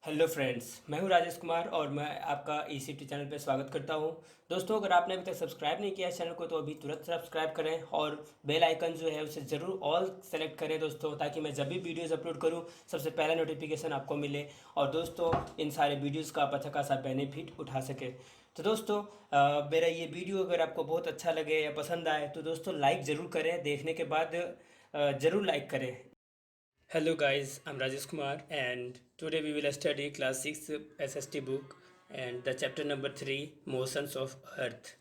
Hello friends, मैं हूं राजेश कुमार और मैं आपका ईसीटी चैनल पर स्वागत करता हूं। दोस्तों, अगर आपने अभी तक सब्सक्राइब नहीं किया इस चैनल को तो अभी तुरंत सब्सक्राइब करें और बेल आइकन जो है उसे ज़रूर ऑल सेलेक्ट करें दोस्तों, ताकि मैं जब भी वीडियोज़ अपलोड करूं सबसे पहला नोटिफिकेशन आपको मिले और दोस्तों इन सारे वीडियोज़ का आप अच्छा खासा बेनिफिट उठा सके। तो दोस्तों, मेरा ये वीडियो अगर आपको बहुत अच्छा लगे या पसंद आए तो दोस्तों लाइक ज़रूर करें, देखने के बाद ज़रूर लाइक करें। Hello guys, I'm Rajesh Kumar and today we will study class 6 SST book and the chapter number 3 Motions of Earth.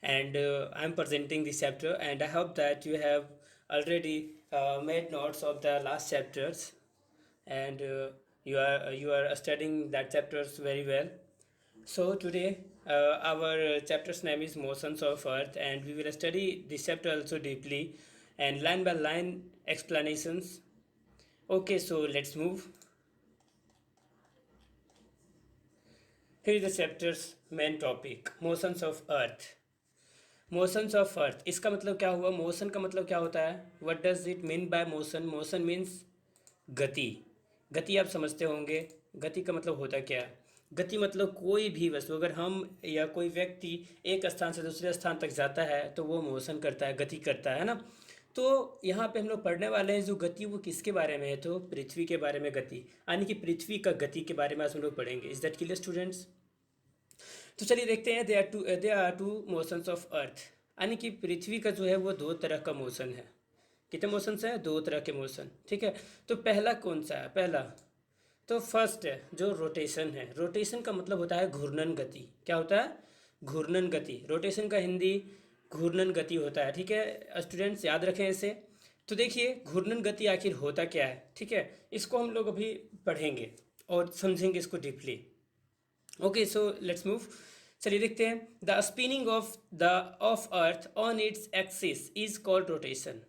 And I'm presenting this chapter and I hope that you have already made notes of the last chapters and you are studying that chapters very well. So today our chapter's name is Motions of Earth and we will study this chapter also deeply and line by line explanations. Okay, so let's move. Here is the chapter's main topic, motions of earth. Motions of अर्थ, इसका मतलब क्या हुआ? Motion का मतलब क्या होता है? What does it mean by motion? Motion means गति। गति आप समझते होंगे, गति का मतलब होता क्या है? गति मतलब कोई भी वस्तु, अगर हम या कोई व्यक्ति एक स्थान से दूसरे स्थान तक जाता है तो वो मोशन करता है, गति करता है ना। तो यहाँ पे हम लोग पढ़ने वाले हैं जो गति, वो किसके बारे में है? तो पृथ्वी के बारे में गति, यानी कि पृथ्वी का गति के बारे में आज हम लोग पढ़ेंगे। Is that clear students? तो चलिए देखते हैं। They are two motions of earth, यानी कि पृथ्वी का जो है वो दो तरह का मोशन है। कितने मोशंस हैं? दो तरह के मोशन, ठीक है। तो पहला कौन सा है? पहला तो फर्स्ट है जो रोटेशन है। रोटेशन का मतलब होता है घूर्णन गति। क्या होता है? घूर्णन गति। रोटेशन का हिंदी घूर्णन गति होता है, ठीक है स्टूडेंट्स, याद रखें इसे। तो देखिए घूर्णन गति आखिर होता क्या है, ठीक है, इसको हम लोग अभी पढ़ेंगे और समझेंगे इसको deeply. Okay, so let's move. चलिए देखते हैं। The spinning of earth on its axis is called rotation.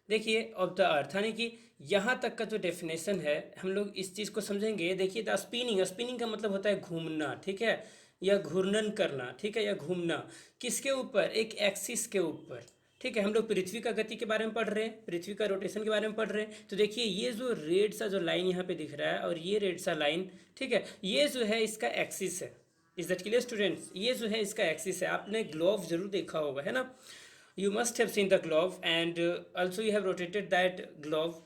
देखिए ऑफ द अर्थ, यानी कि यहाँ तक का जो डेफिनेशन है हम लोग इस चीज़ को समझेंगे। देखिए द स्पिनिंग, स्पिनिंग का मतलब होता है घूमना, ठीक है, या घूर्णन करना, ठीक है, या घूमना। किसके ऊपर? एक एक्सिस के ऊपर, ठीक है। हम लोग पृथ्वी का गति के बारे में पढ़ रहे हैं, पृथ्वी का रोटेशन के बारे में पढ़ रहे हैं। तो देखिए ये जो रेड सा जो लाइन यहाँ पे दिख रहा है और ये रेड सा लाइन, ठीक है, ये जो है इसका एक्सिस है। Is that clear students? ये जो है इसका एक्सिस है। आपने ग्लोव जरूर देखा होगा, है ना। You must have seen the globe and also you have rotated that globe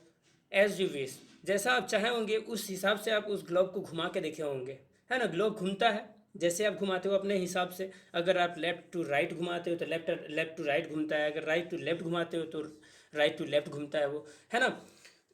as you wish. जैसा आप चाहे होंगे उस हिसाब से आप उस ग्लोव को घुमा के देखे होंगे, है ना। ग्लोव घूमता है जैसे आप घुमाते हो अपने हिसाब से। अगर आप लेफ्ट टू राइट घुमाते हो तो लेफ्ट टू राइट घूमता है, अगर राइट टू लेफ्ट घुमाते हो तो राइट टू लेफ्ट घूमता है वो, है ना।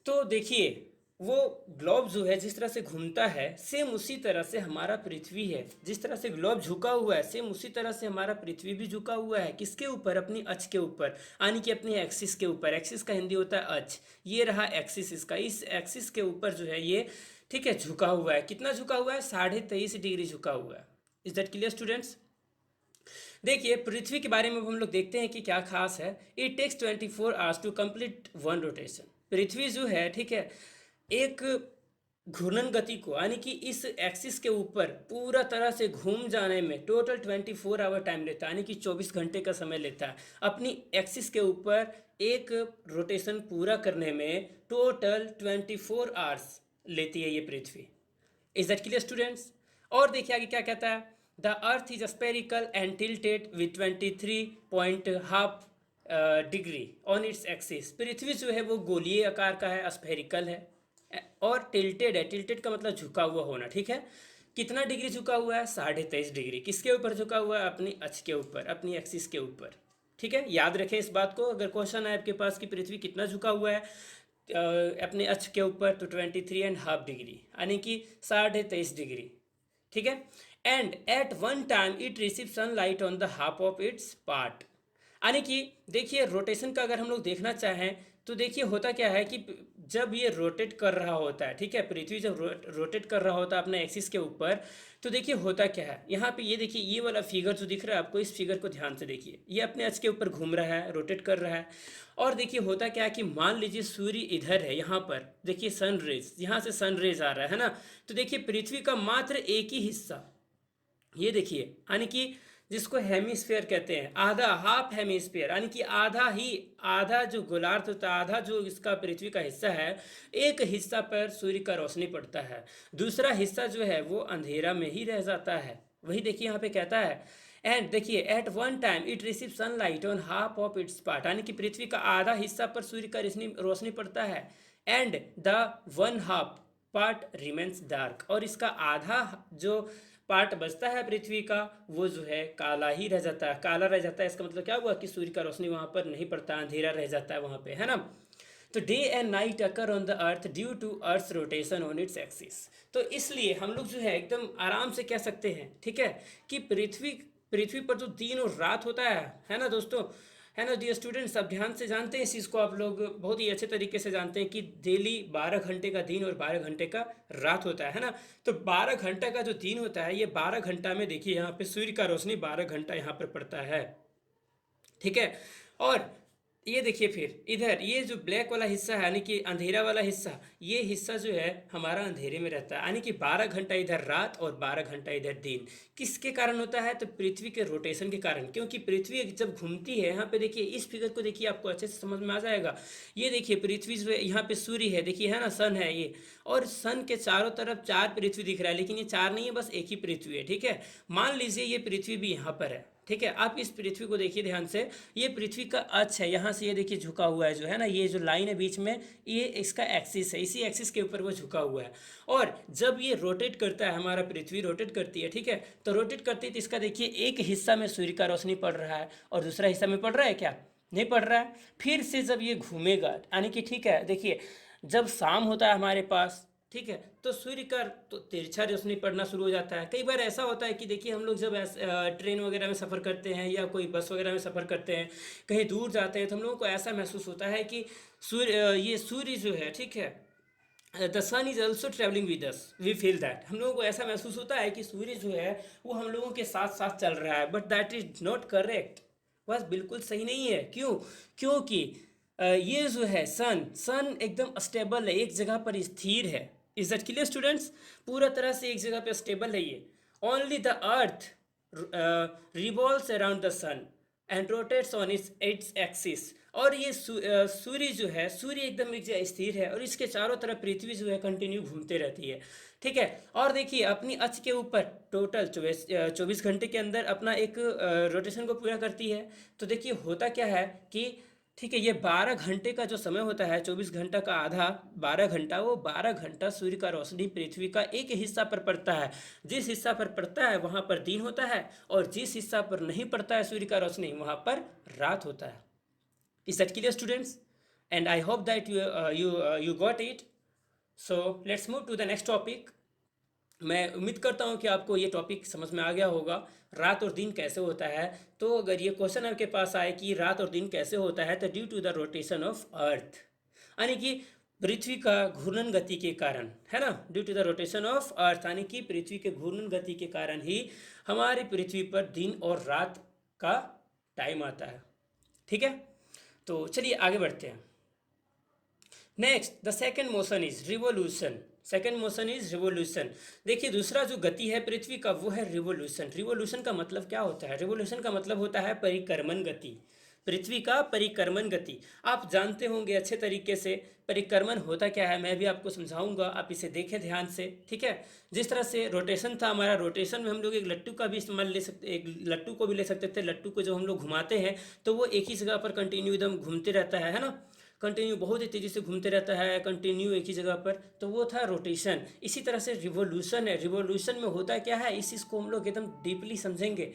तो देखिए वो ग्लोब जो है जिस तरह से घूमता है सेम उसी तरह से हमारा पृथ्वी है। जिस तरह से ग्लोब झुका हुआ है सेम उसी तरह से हमारा पृथ्वी भी झुका हुआ है। किसके ऊपर? अपनी अक्ष के ऊपर, यानी कि अपनी एक्सिस के ऊपर। एक्सिस का हिंदी होता है अक्ष। ये रहा एक्सिस इसका। इस एक्सिस के ऊपर जो है ये, ठीक है, झुका हुआ है। कितना झुका हुआ है? 23.5 डिग्री झुका हुआ है। Is that clear students? देखिए पृथ्वी के बारे में हम लोग देखते हैं कि क्या खास है। It takes 24 hours to complete one rotation. पृथ्वी जो है, ठीक है, एक घूर्णन गति को, यानी कि इस एक्सिस के ऊपर पूरा तरह से घूम जाने में टोटल 24 आवर टाइम लेता है, यानी कि 24 घंटे का समय लेता है। अपनी एक्सिस के ऊपर एक रोटेशन पूरा करने में टोटल 24 आवर्स लेती है ये पृथ्वी। Is that clear students? और देखिए आगे क्या कहता है। The earth is spherical and tilted with 23.5 degree on its axis. पृथ्वी जो है वो गोलीय आकार का है, स्फेरिकल है और टिल्टेड है। टिल्टेड का मतलब झुका हुआ होना, ठीक है। कितना डिग्री झुका हुआ है? 23.5 डिग्री। किसके ऊपर झुका हुआ है? अपनी अक्ष के ऊपर, अपनी एक्सिस के ऊपर, ठीक है। याद रखें इस बात को। अगर क्वेश्चन है आपके पास कि पृथ्वी कितना झुका हुआ है अपने अक्ष के ऊपर, तो 23.5 डिग्री, यानी कि 23.5 डिग्री, ठीक है। And at one time it receive sunlight on the half of its part, यानी कि देखिए रोटेशन का अगर हम लोग देखना चाहें तो देखिए होता क्या है कि जब ये रोटेट कर रहा होता है, ठीक है, पृथ्वी जब रोटेट कर रहा होता है अपने एक्सिस के ऊपर, तो देखिए होता क्या है। यहाँ पे ये देखिए ये वाला फिगर जो दिख रहा है आपको, इस फिगर को ध्यान से देखिए। ये अपने अक्ष के ऊपर घूम रहा है, रोटेट कर रहा है। और देखिए होता क्या है कि मान लीजिए सूर्य इधर है, यहाँ पर देखिए सन रेज, यहाँ से सन रेज आ रहा है ना। तो देखिए पृथ्वी का मात्र एक ही हिस्सा, ये देखिए, यानी कि जिसको हेमिस्फीयर कहते हैं, आधा, हाफ हेमिस्फीयर, यानी कि आधा ही, आधा जो गोलार्ध होता है, आधा जो इसका पृथ्वी का हिस्सा है, एक हिस्सा पर सूर्य का रोशनी पड़ता है, दूसरा हिस्सा जो है वो अंधेरा में ही रह जाता है। वही देखिए यहाँ पे कहता है, एंड देखिए at one time it receive sunlight on half of its part, यानी कि पृथ्वी का आधा हिस्सा पर सूर्य का रोशनी पड़ता है, and the one half part remains dark, और इसका आधा जो पार्ट बचता है पृथ्वी का वो जो है काला ही रह जाता है, काला रह जाता है। इसका मतलब क्या हुआ कि सूर्य का रोशनी वहां पर नहीं पड़ता, अंधेरा रह जाता है वहां पे, है ना। तो day and night occur on the earth due to earth rotation on its axis. तो इसलिए हम लोग जो है एकदम आराम से कह सकते हैं, ठीक है, कि पृथ्वी पृथ्वी पर जो दिन और रात होता है ना दोस्तों, है ना डियर स्टूडेंट्स, आप ध्यान से जानते हैं इस चीज़ को, आप लोग बहुत ही अच्छे तरीके से जानते हैं कि डेली 12 घंटे का दिन और 12 घंटे का रात होता है ना। तो 12 घंटा का जो दिन होता है, ये 12 घंटा में देखिए यहाँ पे सूर्य का रोशनी 12 घंटा यहाँ पर पड़ता है, ठीक है। और ये देखिए फिर इधर ये जो ब्लैक वाला हिस्सा है, यानी कि अंधेरा वाला हिस्सा, ये हिस्सा जो है हमारा अंधेरे में रहता है, यानी कि 12 घंटा इधर रात और 12 घंटा इधर दिन। किसके कारण होता है? तो पृथ्वी के रोटेशन के कारण, क्योंकि पृथ्वी जब घूमती है, यहाँ पे देखिए इस फिगर को देखिए, आपको अच्छे से समझ में आ जाएगा। ये देखिए पृथ्वी जो है, यहाँ पे सूर्य है, देखिए है ना, सन है ये, और सन के चारों तरफ 4 पृथ्वी दिख रहा है, लेकिन ये 4 नहीं है, बस एक ही पृथ्वी है, ठीक है। मान लीजिए ये पृथ्वी भी यहाँ पर है, ठीक है। आप इस पृथ्वी को देखिए ध्यान से, ये पृथ्वी का अक्ष है, यहाँ से ये देखिए झुका हुआ है जो है ना, ये जो लाइन है बीच में, ये इसका एक्सिस है, इसी एक्सिस के ऊपर वो झुका हुआ है। और जब ये रोटेट करता है, हमारा पृथ्वी रोटेट करती है, ठीक है, तो रोटेट करती है तो इसका देखिए एक हिस्सा में सूर्य का रोशनी पड़ रहा है और दूसरा हिस्सा में पड़ रहा है क्या? नहीं पड़ रहा है। फिर से जब ये घूमेगा, यानी कि ठीक है, देखिए जब शाम होता है हमारे पास, ठीक है, तो सूर्य का तो तिरछा रोशनी पड़ना शुरू हो जाता है। कई बार ऐसा होता है कि देखिए हम लोग जब ट्रेन वगैरह में सफ़र करते हैं या कोई बस वगैरह में सफ़र करते हैं, कहीं दूर जाते हैं, तो हम लोगों को ऐसा महसूस होता है कि ये सूर्य जो है, ठीक है, the sun is also travelling with us, we feel that. हम लोगों को ऐसा महसूस होता है कि सूर्य जो है वो हम लोगों के साथ साथ चल रहा है, but that is not correct. बस बिल्कुल सही नहीं है। क्यों? क्योंकि ये जो है सन सन एकदम स्टेबल है, एक जगह पर स्थिर है। Is that clear students? पूरा तरह से एक जगह पे स्टेबल है ये। Only the earth revolves around the sun and rotates on its axis. और ये सूर्य जो है, सूर्य एकदम एक जगह स्थिर है और इसके चारों तरफ पृथ्वी जो है कंटिन्यू घूमते रहती है, ठीक है। और देखिए अपनी अक्ष के ऊपर टोटल 24 घंटे के अंदर अपना एक रोटेशन को पूरा करती है। तो देखिए होता क्या है कि, ठीक है, ये 12 घंटे का जो समय होता है, 24 घंटा का आधा 12 घंटा, वो 12 घंटा सूर्य का रोशनी पृथ्वी का एक हिस्सा पर पड़ता है। जिस हिस्सा पर पड़ता है वहाँ पर दिन होता है, और जिस हिस्सा पर नहीं पड़ता है सूर्य का रोशनी, वहाँ पर रात होता है। Is that clear students? And I hope that you got it. So let's move to the next topic. मैं उम्मीद करता हूँ कि आपको ये टॉपिक समझ में आ गया होगा, रात और दिन कैसे होता है। तो अगर ये क्वेश्चन आपके पास आए कि रात और दिन कैसे होता है, तो due to the rotation of earth, यानी कि पृथ्वी का घूर्णन गति के कारण, है ना, due to the rotation of earth, यानी कि पृथ्वी के घूर्णन गति के कारण ही हमारी पृथ्वी पर दिन और रात का टाइम आता है, ठीक है। तो चलिए आगे बढ़ते हैं। Next, the second motion is revolution. Second motion is revolution. देखिए दूसरा जो गति है पृथ्वी का वो है रिवोल्यूशन। रिवोल्यूशन का मतलब क्या होता है? रिवोल्यूशन का मतलब होता है परिक्रमण गति, पृथ्वी का परिक्रमण गति। आप जानते होंगे अच्छे तरीके से परिक्रमण होता क्या है, मैं भी आपको समझाऊंगा, आप इसे देखें ध्यान से, ठीक है। जिस तरह से रोटेशन था हमारा, रोटेशन में हम लोग एक लट्टू का भी इस्तेमाल ले सकते, एक लट्टू को भी ले सकते थे। लट्टू को जब हम लोग घुमाते हैं तो वो एक ही जगह पर कंटिन्यू एकदम घूमते रहता है ना, कंटिन्यू बहुत ही तेज़ी से घूमते रहता है, कंटिन्यू एक ही जगह पर, तो वो था रोटेशन। इसी तरह से रिवोल्यूशन है। रिवोल्यूशन में होता क्या है, इस चीज़ को हम लोग एकदम डीपली समझेंगे।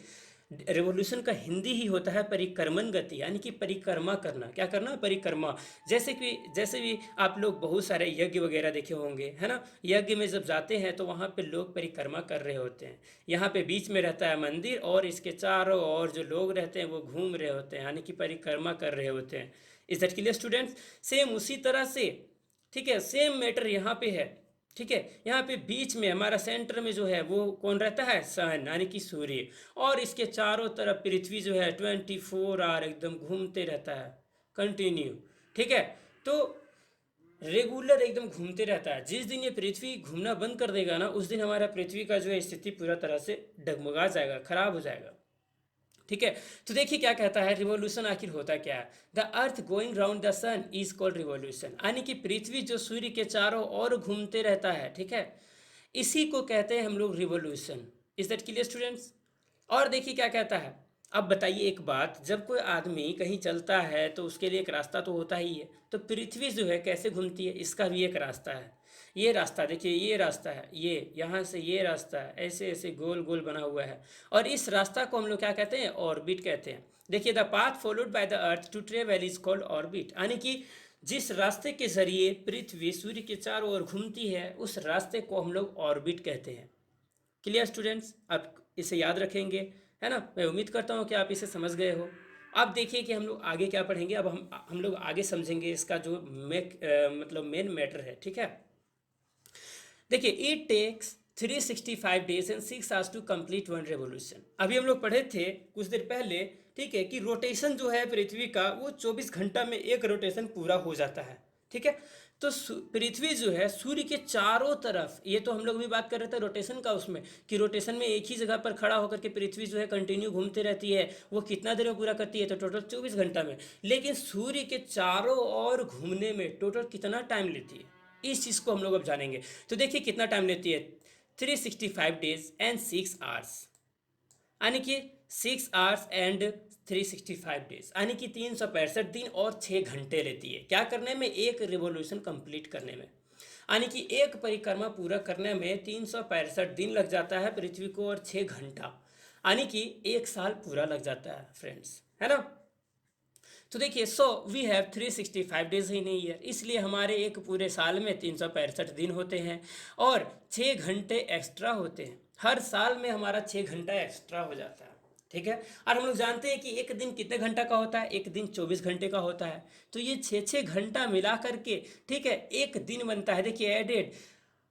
रिवोल्यूशन का हिंदी ही होता है परिक्रमण गति, यानी कि परिक्रमा करना। क्या करना? परिक्रमा। जैसे भी आप लोग बहुत सारे यज्ञ वगैरह देखे होंगे, है ना, यज्ञ में जब जाते हैं तो वहाँ पे लोग परिक्रमा कर रहे होते हैं। यहाँ पे बीच में रहता है मंदिर और इसके चारों ओर जो लोग रहते हैं वो घूम रहे होते हैं, यानी कि परिक्रमा कर रहे होते हैं। Is that clear students? Same उसी तरह से, ठीक है, सेम मैटर यहाँ पे है, ठीक है। यहाँ पे बीच में हमारा सेंटर में जो है वो कौन रहता है? सन, यानी कि सूर्य, और इसके चारों तरफ पृथ्वी जो है 24 आवर एकदम घूमते रहता है कंटिन्यू, ठीक है। तो रेगुलर एकदम घूमते रहता है। जिस दिन ये पृथ्वी घूमना बंद कर देगा ना, उस दिन हमारा पृथ्वी का जो है स्थिति पूरा तरह से डगमगा जाएगा, खराब हो जाएगा। ठीक है। तो देखिए क्या कहता है, रिवॉल्यूशन आखिर होता क्या है। The earth going round the sun is called revolution, यानी कि पृथ्वी जो सूर्य के चारों ओर घूमते रहता है, ठीक है, इसी को कहते हैं हम लोग revolution. Is that clear students? और देखिए क्या कहता है, अब बताइए एक बात, जब कोई आदमी कहीं चलता है तो उसके लिए एक रास्ता तो होता ही है, तो पृथ्वी जो है कैसे घूमती है, इसका भी एक रास्ता है। ये रास्ता देखिए, ये रास्ता है, ये यहाँ से ये रास्ता है, ऐसे ऐसे गोल गोल बना हुआ है, और इस रास्ता को हम लोग क्या कहते हैं, ऑर्बिट कहते हैं। देखिए, the path followed by the earth to travel is called orbit, यानी कि जिस रास्ते के जरिए पृथ्वी सूर्य के चारों ओर घूमती है, उस रास्ते को हम लोग ऑर्बिट कहते हैं। Clear students? आप इसे याद रखेंगे, है ना। मैं उम्मीद करता हूँ कि आप इसे समझ गए हो। अब देखिए कि हम लोग आगे क्या पढ़ेंगे। अब हम लोग आगे समझेंगे इसका जो मतलब मेन मैटर है, ठीक है। देखिए, it takes 365 days and 6 hours to complete one revolution. अभी हम लोग पढ़े थे कुछ देर पहले, ठीक है, कि रोटेशन जो है पृथ्वी का वो 24 घंटा में एक रोटेशन पूरा हो जाता है, ठीक है। तो पृथ्वी जो है सूर्य के चारों तरफ, ये तो हम लोग भी बात कर रहे थे रोटेशन का, उसमें कि रोटेशन में एक ही जगह पर खड़ा होकर के पृथ्वी जो है कंटिन्यू घूमती रहती है। वो कितना देर में पूरा करती है, तो टोटल 24 घंटा में। लेकिन सूर्य के चारों ओर घूमने में टोटल कितना टाइम लेती है, इस चीज़ को हम लोग अब जानेंगे। तो देखिए कितना टाइम लेती है, 365 डेज एंड 6 आवर्स, यानी कि 6 आवर्स एंड 365 डेज, यानी कि 365 दिन और 6 घंटे लेती है। क्या करने में, एक रिवॉल्यूशन कंप्लीट करने में, यानी कि एक परिक्रमा पूरा करने में 365 दिन लग जाता है पृथ्वी को, और 6 घंटा, यानी कि एक साल पूरा लग जाता है फ्रेंड्स, है ना। तो देखिए, so we have 365 days in year, इसलिए हमारे एक पूरे साल में 365 दिन होते हैं, और 6 घंटे एक्स्ट्रा होते हैं। हर साल में हमारा 6 घंटा एक्स्ट्रा हो जाता है, ठीक है। और हम लोग जानते हैं कि एक दिन कितने घंटा का होता है, एक दिन 24 घंटे का होता है। तो ये 6 घंटा मिला करके, ठीक है, एक दिन बनता है। देखिए, added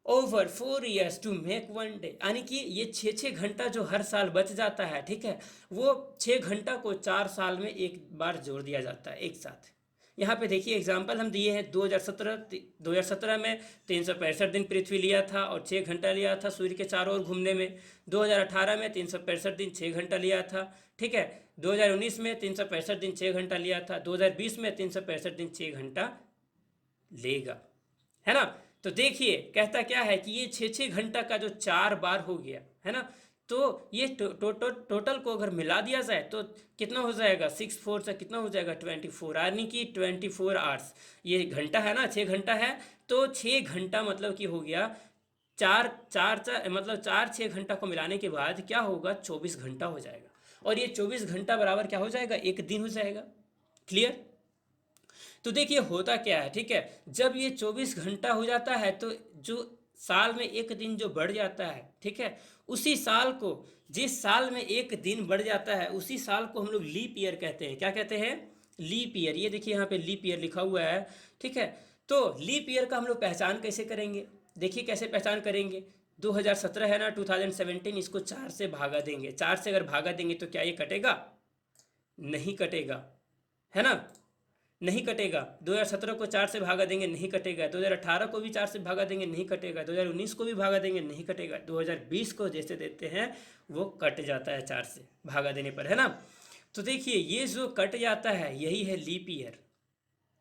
over 4 years to make one day, यानी कि ये 6 घंटा जो हर साल बच जाता है, ठीक है, वो 6 घंटा को 4 साल में एक बार जोड़ दिया जाता है एक साथ। यहाँ पे देखिए एग्जाम्पल हम दिए हैं, 2017 में 365 दिन पृथ्वी लिया था और 6 घंटा लिया था सूर्य के चारों ओर घूमने में। 2018 में 365 दिन 6 घंटा लिया था, ठीक है। 2019 में 365 दिन 6 घंटा लिया था। 2020 में 365 दिन 6 घंटा लेगा, है ना। तो देखिए कहता क्या है कि ये 6 घंटा का जो 4 बार हो गया, है ना, तो ये टोटल को अगर मिला दिया जाए तो कितना हो जाएगा, 6 4 से कितना हो जाएगा, 24, यानी कि 24 आवर्स। ये घंटा है ना, 6 घंटा है, तो 6 घंटा मतलब कि हो गया मतलब 4 6 घंटा को मिलाने के बाद क्या होगा, 24 घंटा हो जाएगा। और ये 24 घंटा बराबर क्या हो जाएगा, एक दिन हो जाएगा। क्लियर? तो देखिए होता क्या है, ठीक है, जब ये 24 घंटा हो जाता है तो जो साल में एक दिन जो बढ़ जाता है, ठीक है, उसी साल को, जिस साल में एक दिन बढ़ जाता है उसी साल को हम लोग लीप ईयर कहते हैं। क्या कहते हैं, लीप ईयर। ये देखिए यहाँ पे लीप ईयर लिखा हुआ है, ठीक है। तो लीप ईयर का हम लोग पहचान कैसे करेंगे, देखिए कैसे पहचान करेंगे। 2017 है ना, 2017, इसको 4 से भागा देंगे। 4 से अगर भागा देंगे तो क्या ये कटेगा, नहीं कटेगा, है ना, नहीं कटेगा। 2017 को 4 से भागा देंगे, नहीं कटेगा। 2018 को भी 4 से भागा देंगे, नहीं कटेगा। 2019 को भी भागा देंगे, नहीं कटेगा। 2020 को जैसे देते हैं वो कट जाता है 4 से भागा देने पर, है ना। तो देखिए ये जो कट जाता है यही है लीप ईयर।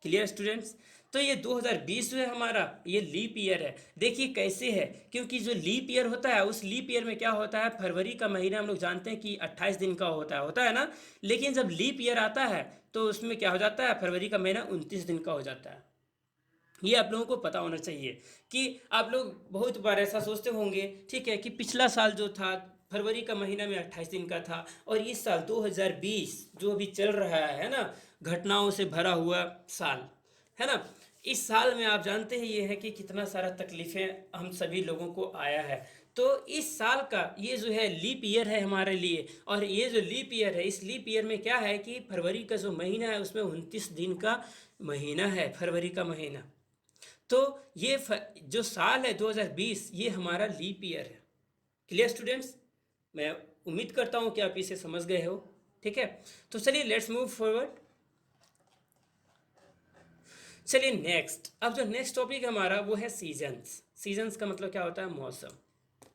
Clear students? तो ये 2020 जो है हमारा, ये लीप ईयर है। देखिए कैसे है, क्योंकि जो लीप ईयर होता है उस लीप ईयर में क्या होता है, फरवरी का महीना हम लोग जानते हैं कि 28 दिन का होता है ना। लेकिन जब लीप ईयर आता है तो उसमें क्या हो जाता है, फरवरी का महीना 29 दिन का हो जाता है। ये आप लोगों को पता होना चाहिए कि आप लोग बहुत बार ऐसा सोचते होंगे, ठीक है, कि पिछला साल जो था फरवरी का महीना में 28 दिन का था, और इस साल 2020 जो अभी चल रहा है ना, घटनाओं से भरा हुआ साल, है ना, इस साल में आप जानते हैं ये है कि कितना सारा तकलीफ़ें हम सभी लोगों को आया है। तो इस साल का ये जो है लीप ईयर है हमारे लिए, और ये जो लीप ईयर है, इस लीप ईयर में क्या है कि फरवरी का जो महीना है उसमें 29 दिन का महीना है, फरवरी का महीना। तो ये जो साल है 2020, ये हमारा लीप ईयर है। Clear students? मैं उम्मीद करता हूँ कि आप इसे समझ गए हो, ठीक है। तो चलिए लेट्स मूव फॉरवर्ड। चलिए नेक्स्ट, अब जो नेक्स्ट टॉपिक हमारा वो है सीजन्स। सीजन्स का मतलब क्या होता है, मौसम,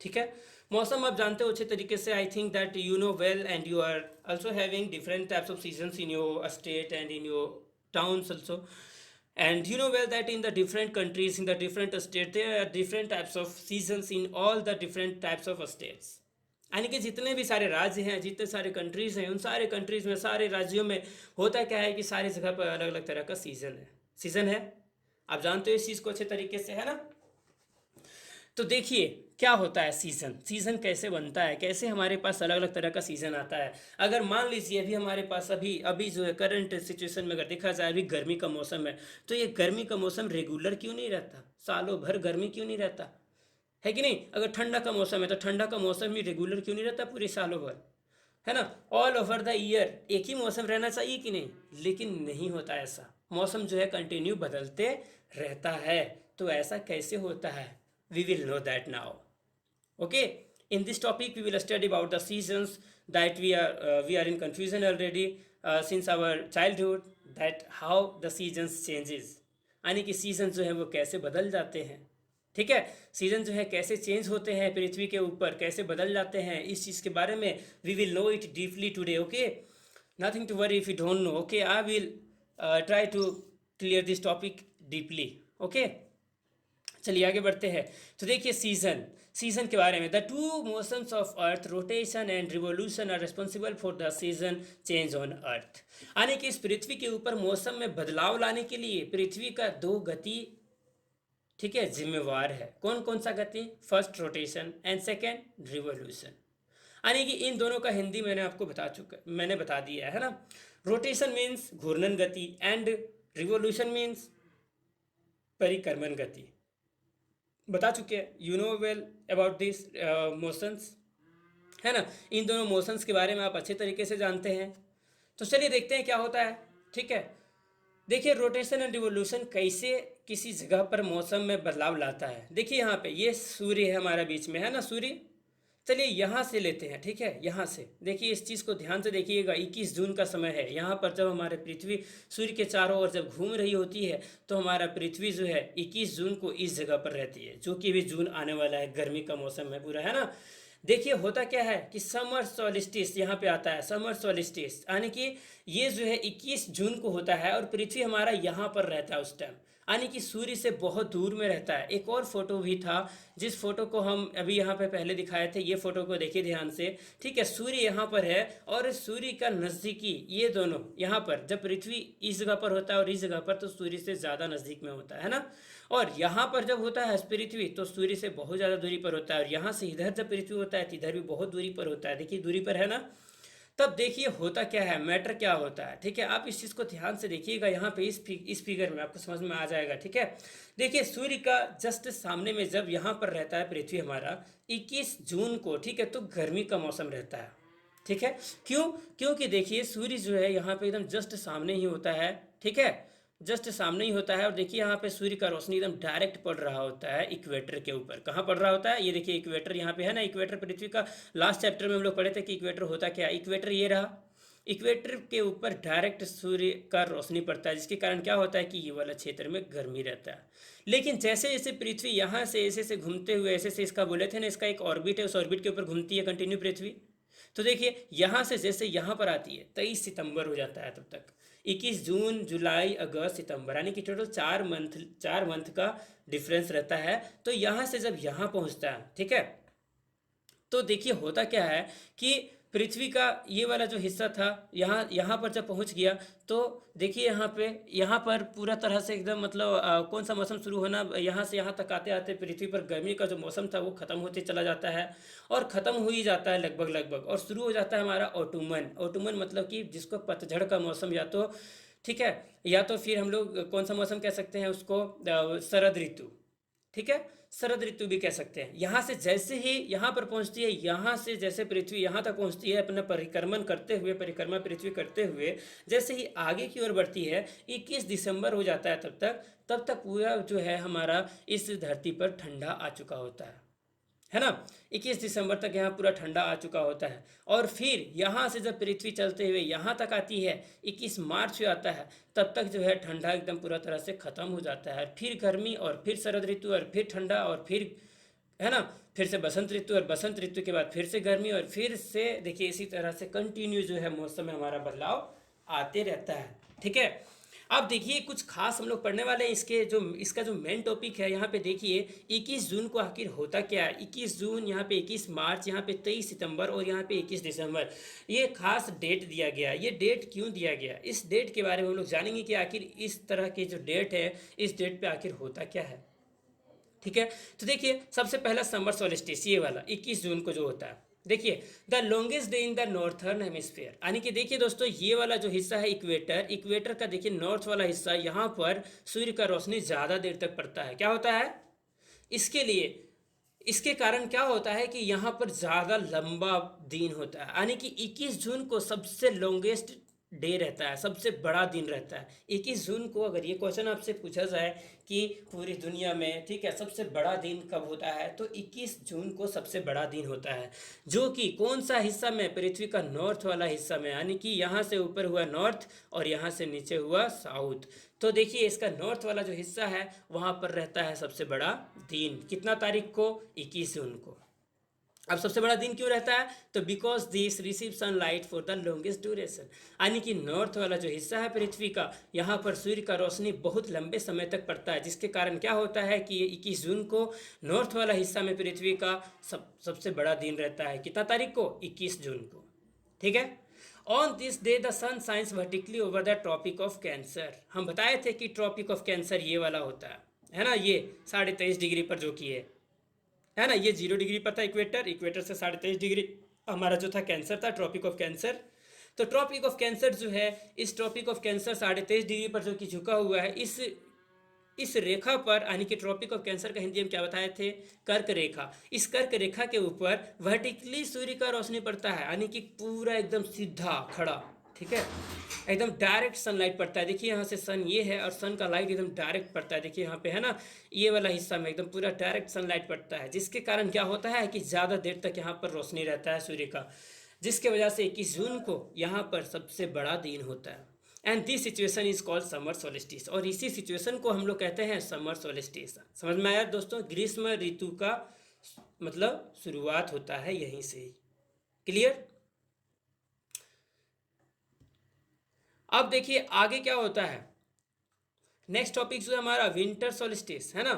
ठीक है। मौसम आप जानते हो अच्छे तरीके से, I think that you know well, and you are also having different types of seasons in your state and in your towns also, and you know well that in the different countries, in the different states, there are different types of seasons in all the different types of states. यानी कि जितने भी सारे राज्य हैं, जितने सारे countries हैं, उन सारे कंट्रीज़ में, सारे राज्यों में होता क्या है कि सारी जगह पर अलग अलग तरह का सीज़न है। आप जानते हो इस चीज़ को अच्छे तरीके से, है ना। तो देखिए क्या होता है सीज़न कैसे बनता है, कैसे हमारे पास अलग अलग तरह का सीज़न आता है। अगर मान लीजिए अभी हमारे पास अभी अभी जो है करंट सिचुएशन में अगर देखा जाए, अभी गर्मी का मौसम है, तो ये गर्मी का मौसम रेगुलर क्यों नहीं रहता, सालों भर गर्मी क्यों नहीं रहता, है कि नहीं। अगर ठंडा का मौसम है तो ठंडा का मौसम भी रेगुलर क्यों नहीं रहता पूरे सालों भर, है ना। ऑल ओवर द ईयर एक ही मौसम रहना चाहिए कि नहीं, लेकिन नहीं होता ऐसा। मौसम जो है कंटिन्यू बदलते रहता है। तो ऐसा कैसे होता है, we will know that now. Okay, in this topic we will study about the seasons that we are in confusion already since our childhood, that how the seasons changes, यानी कि सीजन जो है वो कैसे बदल जाते हैं। ठीक है, सीजन जो है कैसे चेंज होते हैं पृथ्वी के ऊपर, कैसे बदल जाते हैं, इस चीज़ के बारे में we will know it deeply today. Okay, nothing to worry if you don't know. Okay, I will try to clear this topic deeply. Okay, चलिए आगे बढ़ते हैं। तो देखिए सीजन के बारे में, the two motions of earth, rotation and revolution, are responsible for the season change on earth. यानी कि इस पृथ्वी के ऊपर मौसम में बदलाव लाने के लिए पृथ्वी का दो गति, ठीक है, जिम्मेवार है। कौन कौन सा गति, first rotation and second revolution. यानी कि इन दोनों का हिंदी मैंने बता दिया है ना। रोटेशन मीन्स घूर्णन गति एंड रिवोल्यूशन मीन्स परिक्रमण गति, बता चुके हैं। You know well about this motions, है ना। इन दोनों मोशंस के बारे में आप अच्छे तरीके से जानते हैं। तो चलिए देखते हैं क्या होता है। ठीक है, देखिए रोटेशन एंड रिवोल्यूशन कैसे किसी जगह पर मौसम में बदलाव लाता है। देखिए यहाँ पे ये सूर्य है हमारा बीच में, है ना, सूर्य। चलिए यहाँ से लेते हैं, ठीक है, यहाँ से देखिए, इस चीज़ को ध्यान से देखिएगा। 21 जून का समय है, यहाँ पर जब हमारे पृथ्वी सूर्य के चारों ओर जब घूम रही होती है, तो हमारा पृथ्वी जो है 21 जून को इस जगह पर रहती है, जो कि अभी जून आने वाला है, गर्मी का मौसम है पूरा, है ना। देखिए होता क्या है कि समर सॉलिस्टिस यहाँ पे आता है, समर सॉलिस्टिस, यानी कि ये जो है 21 जून को होता है और पृथ्वी हमारा यहाँ पर रहता है उस टाइम, यानी कि सूर्य से बहुत दूर में रहता है। एक और फोटो भी था, जिस फोटो को हम अभी यहाँ पे पहले दिखाए थे, ये फोटो को देखिए ध्यान से। ठीक है, सूर्य यहाँ पर है और सूर्य का नज़दीकी, ये दोनों यहाँ पर, जब पृथ्वी इस जगह पर होता है और इस जगह पर, तो सूर्य से ज़्यादा नज़दीक में होता है ना। और यहाँ पर जब होता है पृथ्वी, तो सूर्य से बहुत ज़्यादा दूरी पर होता है। और यहाँ से इधर जब पृथ्वी होता है, तो इधर भी बहुत दूरी पर होता है। देखिए दूरी पर है ना। तब देखिए होता क्या है, मैटर क्या होता है। ठीक है, आप इस चीज़ को ध्यान से देखिएगा, यहाँ पे इस फिगर में आपको समझ में आ जाएगा। ठीक है, देखिए सूर्य का जस्ट सामने में जब यहाँ पर रहता है पृथ्वी हमारा 21 जून को, ठीक है, तो गर्मी का मौसम रहता है। ठीक है, क्योंकि देखिए सूर्य जो है यहाँ पे एकदम जस्ट सामने ही होता है। ठीक है, जस्ट सामने ही होता है। और देखिए यहाँ पे सूर्य का रोशनी एकदम डायरेक्ट पड़ रहा होता है इक्वेटर के ऊपर। कहाँ पड़ रहा होता है, ये देखिए इक्वेटर यहाँ पे है ना। इक्वेटर पृथ्वी का लास्ट चैप्टर में हम लोग पढ़े थे कि इक्वेटर होता क्या है। इक्वेटर ये रहा, इक्वेटर के ऊपर डायरेक्ट सूर्य का रोशनी पड़ता है, जिसके कारण क्या होता है कि ये वाला क्षेत्र में गर्मी रहता है। लेकिन जैसे जैसे पृथ्वी यहाँ से ऐसे घूमते हुए, ऐसे इसका बोले थे ना, इसका एक ऑर्बिट है, उस ऑर्बिट के ऊपर घूमती है कंटिन्यू पृथ्वी। तो देखिए यहाँ से जैसे यहाँ पर आती है, 23 सितंबर हो जाता है तब तक, 21 जून, जुलाई, अगस्त, सितंबर, यानी कि टोटल 4 मंथ का डिफरेंस रहता है। तो यहाँ से जब यहाँ पहुँचता है, ठीक है, तो देखिए होता क्या है कि पृथ्वी का ये वाला जो हिस्सा था, यहाँ पर जब पहुँच गया, तो देखिए यहाँ पर पूरा तरह से एकदम मतलब कौन सा मौसम शुरू होना, यहाँ से यहाँ तक आते आते पृथ्वी पर गर्मी का जो मौसम था वो ख़त्म होते चला जाता है, और ख़त्म हो ही जाता है लगभग, और शुरू हो जाता है हमारा ऑटुमन मतलब कि जिसको पतझड़ का मौसम, या तो ठीक है, या तो फिर हम लोग कौन सा मौसम कह सकते हैं उसको, शरद ऋतु। ठीक है, शरद ऋतु भी कह सकते हैं। यहाँ से जैसे ही यहाँ पर पहुँचती है, यहाँ से जैसे पृथ्वी यहाँ तक पहुँचती है अपना परिक्रमा पृथ्वी करते हुए, जैसे ही आगे की ओर बढ़ती है, 21 दिसंबर हो जाता है, तब तक पूरा जो है हमारा इस धरती पर ठंडा आ चुका होता है ना। 21 दिसंबर तक यहाँ पूरा ठंडा आ चुका होता है। और फिर यहाँ से जब पृथ्वी चलते हुए यहाँ तक आती है, 21 मार्च को आता है, तब तक जो है ठंडा एकदम पूरा तरह से ख़त्म हो जाता है। फिर गर्मी, और फिर शरद ऋतु, और फिर ठंडा, और फिर है ना, फिर से बसंत ऋतु, और बसंत ऋतु के बाद फिर से गर्मी, और फिर से देखिए इसी तरह से कंटिन्यू जो है मौसम में हमारा बदलाव आते रहता है। ठीक है, अब देखिए कुछ खास हम लोग पढ़ने वाले हैं। इसका जो मेन टॉपिक है यहाँ पे देखिए 21 जून को आखिर होता क्या है। 21 जून, यहाँ पे 21 मार्च, यहाँ पे 23 सितंबर और यहाँ पे 21 दिसंबर, ये खास डेट दिया गया। ये डेट क्यों दिया गया, इस डेट के बारे में हम लोग जानेंगे कि आखिर इस तरह के जो डेट है, इस डेट पे आखिर होता क्या है। ठीक है, तो देखिए सबसे पहला समर सोलिस्टिस, ये वाला 21 जून को जो होता है, देखिए the longest day in the northern hemisphere, यानी कि देखिए दोस्तों ये वाला जो हिस्सा है इक्वेटर, इक्वेटर का देखिए नॉर्थ वाला हिस्सा, यहाँ पर सूर्य का रोशनी ज़्यादा देर तक पड़ता है। क्या होता है, इसके लिए, इसके कारण क्या होता है कि यहाँ पर ज़्यादा लंबा दिन होता है, यानी कि 21 जून को सबसे लॉन्गेस्ट डे रहता है, सबसे बड़ा दिन रहता है। 21 जून को अगर ये क्वेश्चन आपसे पूछा जाए कि पूरी दुनिया में, ठीक है, सबसे बड़ा दिन कब होता है, तो 21 जून को सबसे बड़ा दिन होता है, जो कि कौन सा हिस्सा में, पृथ्वी का नॉर्थ वाला हिस्सा में, यानी कि यहाँ से ऊपर हुआ नॉर्थ और यहाँ से नीचे हुआ साउथ। तो देखिए इसका नॉर्थ वाला जो हिस्सा है वहाँ पर रहता है सबसे बड़ा दिन, कितना तारीख को, 21 जून को। अब सबसे बड़ा दिन क्यों रहता है, तो because this receive sunlight for the longest duration, यानी कि नॉर्थ वाला जो हिस्सा है पृथ्वी का, यहाँ पर सूर्य का रोशनी बहुत लंबे समय तक पड़ता है, जिसके कारण क्या होता है कि 21 जून को नॉर्थ वाला हिस्सा में पृथ्वी का सबसे बड़ा दिन रहता है। कितना तारीख को, 21 जून को। ठीक है, on this day the sun shines vertically over the Tropic of Cancer, हम बताए थे कि ट्रॉपिक ऑफ कैंसर ये वाला होता है ना, ये 23.5 डिग्री पर जो कि है ना, ये 0 डिग्री पर था इक्वेटर, इक्वेटर से 23.5 डिग्री हमारा जो था कैंसर था, ट्रॉपिक ऑफ कैंसर। तो ट्रॉपिक ऑफ कैंसर जो है, इस ट्रॉपिक ऑफ कैंसर 23.5 डिग्री पर जो कि झुका हुआ है, इस रेखा पर, यानी कि ट्रॉपिक ऑफ कैंसर का हिंदी में क्या बताए थे, कर्क रेखा, इस कर्क रेखा के ऊपर वर्टिकली सूर्य का रोशनी पड़ता है, यानी कि पूरा एकदम सीधा खड़ा, ठीक है, एकदम डायरेक्ट सनलाइट पड़ता है। देखिए यहाँ से सन ये है और सन का लाइट एकदम डायरेक्ट पड़ता है, देखिए यहाँ पे है ना, ये वाला हिस्सा में एकदम पूरा डायरेक्ट सनलाइट पड़ता है, जिसके कारण क्या होता है कि ज़्यादा देर तक यहाँ पर रोशनी रहता है सूर्य का, जिसके वजह से 21 जून को यहाँ पर सबसे बड़ा दिन होता है। And this situation is called summer solstice, और इसी सिचुएशन को हम लोग कहते हैं समर सोलिस्टिस। समझ में आया दोस्तों, ग्रीष्म ऋतु का मतलब शुरुआत होता है यहीं से ही। क्लियर। अब देखिए आगे क्या होता है, नेक्स्ट टॉपिक जो है हमारा विंटर सोलिस्टिस, है ना,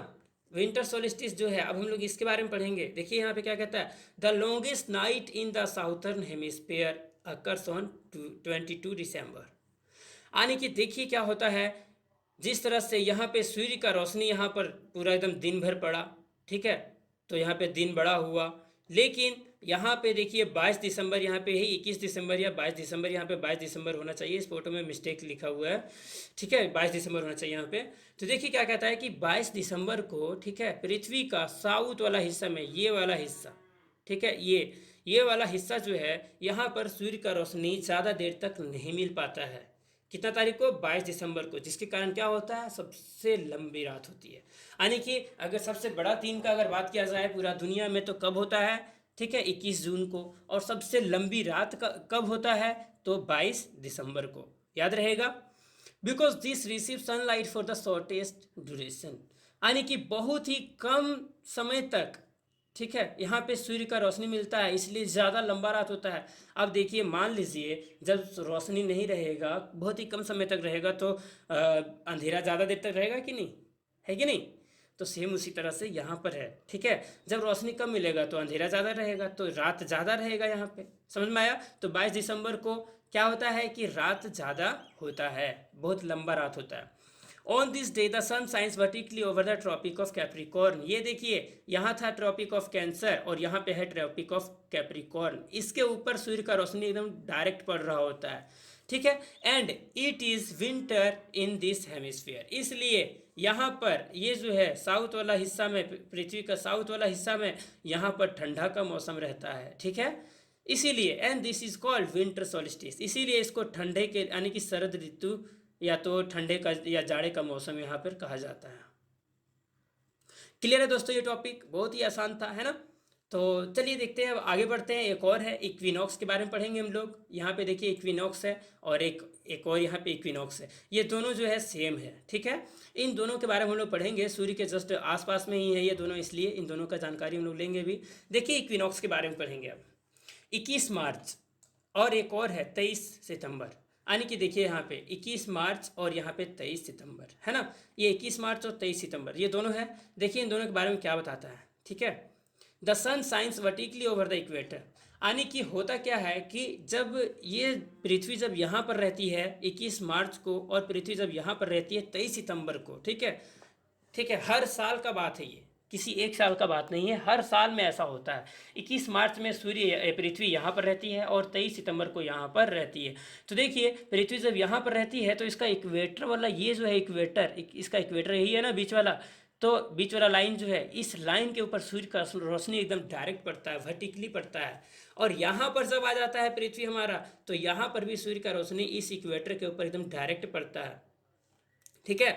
विंटर सोलिस्टिस जो है, अब हम लोग इसके बारे में पढ़ेंगे। देखिए यहाँ पे क्या कहता है, the longest night in the southern hemisphere occurs on 22 दिसंबर, यानी कि देखिए क्या होता है, जिस तरह से यहाँ पे सूर्य का रोशनी यहाँ पर पूरा एकदम दिन भर पड़ा, ठीक है, तो यहाँ पे दिन बड़ा हुआ, लेकिन यहाँ पे देखिए 22 दिसंबर, यहाँ पे ही 21 दिसंबर या 22 दिसंबर, यहाँ पे 22 दिसंबर होना चाहिए, इस फोटो में मिस्टेक लिखा हुआ है, ठीक है, 22 दिसंबर होना चाहिए यहाँ पे। तो देखिए क्या कहता है कि 22 दिसंबर को, ठीक है, पृथ्वी का साउथ वाला हिस्सा में, ये वाला हिस्सा, ठीक है, ये वाला हिस्सा जो है, यहाँ पर सूर्य का रोशनी ज़्यादा देर तक नहीं मिल पाता है। कितना तारीख को, 22 दिसंबर को, जिसके कारण क्या होता है, सबसे लंबी रात होती है। यानी कि अगर सबसे बड़ा दिन का अगर बात किया जाए पूरा दुनिया में, तो कब होता है, ठीक है, 21 जून को, और सबसे लंबी रात का कब होता है, तो 22 दिसंबर को, याद रहेगा। Because this receive sunlight for the shortest duration, यानी कि बहुत ही कम समय तक, ठीक है, यहाँ पे सूर्य का रोशनी मिलता है, इसलिए ज़्यादा लंबा रात होता है। अब देखिए मान लीजिए जब रोशनी नहीं रहेगा, बहुत ही कम समय तक रहेगा, तो अंधेरा ज़्यादा देर तक रहेगा कि नहीं, है कि नहीं, तो सेम उसी तरह से यहाँ पर है, ठीक है, जब रोशनी कम मिलेगा तो अंधेरा ज़्यादा रहेगा, तो रात ज़्यादा रहेगा यहाँ पे। समझ में आया। तो 22 दिसंबर को क्या होता है कि रात ज़्यादा होता है, बहुत लंबा रात होता है। On this day the sun shines vertically over the Tropic of Capricorn, ये देखिए यहाँ था ट्रॉपिक ऑफ कैंसर और यहाँ पे है ट्रॉपिक ऑफ कैप्रिकॉर्न, इसके ऊपर सूर्य का रोशनी एकदम डायरेक्ट पड़ रहा होता है, ठीक है। And it is winter in this hemisphere, इसलिए यहाँ पर ये जो है साउथ वाला हिस्सा में, पृथ्वी का साउथ वाला हिस्सा में, यहाँ पर ठंडा का मौसम रहता है, ठीक है, इसीलिए। And this is called winter solstice, इसीलिए इसको ठंडे के, यानी कि शरद ऋतु या तो ठंडे का या जाड़े का मौसम यहाँ पर कहा जाता है। क्लियर है दोस्तों, ये टॉपिक बहुत ही आसान था, है ना। तो चलिए देखते हैं, अब आगे बढ़ते हैं। एक और है इक्विनॉक्स के बारे में पढ़ेंगे हम लोग। यहाँ पे देखिए इक्विनॉक्स है और एक एक और यहाँ पे इक्विनॉक्स है। ये दोनों जो है सेम है, ठीक है। इन दोनों के बारे में हम लोग पढ़ेंगे। सूर्य के जस्ट आसपास में ही है ये दोनों, इसलिए इन दोनों का जानकारी हम लोग लेंगे भी। देखिए इक्विनॉक्स के बारे में पढ़ेंगे अब। 21 मार्च और एक और है 23 सितंबर। यानी कि देखिए यहाँ पे 21 मार्च और यहाँ पे 23 सितंबर है ना। ये 21 मार्च और 23 सितंबर ये दोनों है। देखिए इन दोनों के बारे में क्या बताता है, ठीक है। The sun shines vertically over the equator. यानी कि होता क्या है कि जब ये पृथ्वी जब यहाँ पर रहती है 21 मार्च को, और पृथ्वी जब यहाँ पर रहती है 23 सितंबर को, ठीक है। ठीक है, हर साल का बात है ये, किसी एक साल का बात नहीं है, हर साल में ऐसा होता है। 21 मार्च में पृथ्वी यहाँ पर रहती है और 23 सितंबर को यहाँ पर रहती है। तो देखिए पृथ्वी जब यहाँ पर रहती है तो इसका इक्वेटर वाला ये जो है इक्वेटर, इसका इक्वेटर यही है ना बीच वाला। तो बीच वाला लाइन जो है, इस लाइन के ऊपर सूर्य का रोशनी एकदम डायरेक्ट पड़ता है, वर्टिकली पड़ता है। और यहाँ पर जब आ जाता है पृथ्वी हमारा, तो यहाँ पर भी सूर्य का रोशनी इस इक्वेटर के ऊपर एकदम डायरेक्ट पड़ता है, ठीक है।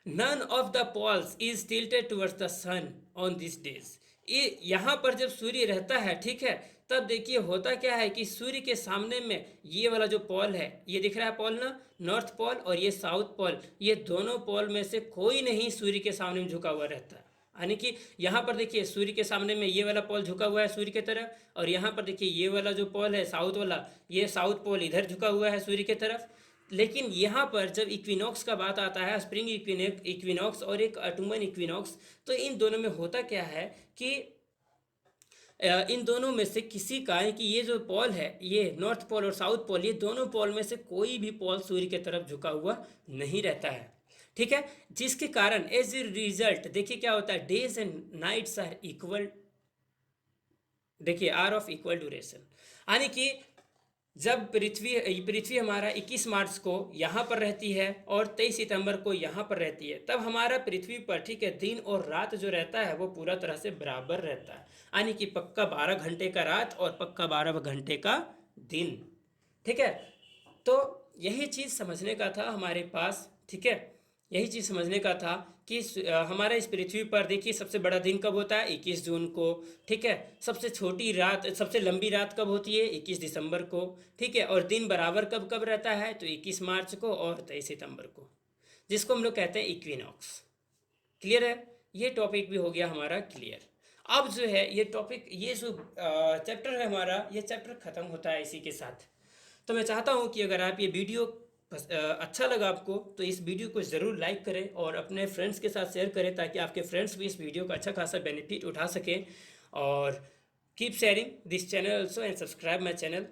None of the poles is tilted towards the sun on this days. ये यहाँ पर जब सूर्य रहता है, ठीक है, तब देखिए होता क्या है कि सूर्य के सामने में ये वाला जो पोल है, ये दिख रहा है पोल ना, नॉर्थ पोल और ये साउथ पोल, ये दोनों पोल में से कोई नहीं सूर्य के सामने में झुका हुआ रहता है। यानी कि यहाँ पर देखिए सूर्य के सामने में ये वाला पोल झुका हुआ है सूर्य की तरफ, और यहाँ पर देखिए ये वाला जो पोल है साउथ वाला, ये साउथ पोल इधर झुका हुआ है सूर्य की तरफ। लेकिन यहाँ पर जब इक्विनॉक्स का बात आता है, स्प्रिंग इक्विनॉक्स और एक ऑटमन इक्विनॉक्स, तो इन दोनों में होता क्या है कि इन दोनों में से किसी का, कि ये जो पोल है, ये नॉर्थ पोल और साउथ पोल, ये दोनों पोल में से कोई भी पोल सूर्य की तरफ झुका हुआ नहीं रहता है, ठीक है। जिसके कारण एज ए रिजल्ट देखिए क्या होता है, days and nights are equal, देखिए आर ऑफ इक्वल ड्यूरेशन। यानी कि जब पृथ्वी हमारा 21 मार्च को यहाँ पर रहती है और 23 सितंबर को यहाँ पर रहती है, तब हमारा पृथ्वी पर, ठीक है, दिन और रात जो रहता है वो पूरा तरह से बराबर रहता है। यानी कि पक्का 12 घंटे का रात और पक्का 12 घंटे का दिन, ठीक है। तो यही चीज़ समझने का था हमारे पास, ठीक है। यही चीज़ समझने का था कि हमारा इस पृथ्वी पर देखिए सबसे बड़ा दिन कब होता है, 21 जून को, ठीक है। सबसे छोटी रात, सबसे लंबी रात कब होती है, 21 दिसंबर को, ठीक है। और दिन बराबर कब कब रहता है, तो 21 मार्च को और 23 सितंबर को, जिसको हम लोग कहते हैं इक्विनॉक्स। क्लियर है, ये टॉपिक भी हो गया हमारा क्लियर। अब जो है ये टॉपिक, ये जो चैप्टर है हमारा, ये चैप्टर ख़त्म होता है इसी के साथ। तो मैं चाहता हूँ कि अगर आप ये वीडियो अच्छा लगा आपको, तो इस वीडियो को ज़रूर लाइक करें और अपने फ्रेंड्स के साथ शेयर करें, ताकि आपके फ्रेंड्स भी इस वीडियो का अच्छा खासा बेनिफिट उठा सकें। और keep sharing this channel also and subscribe my channel.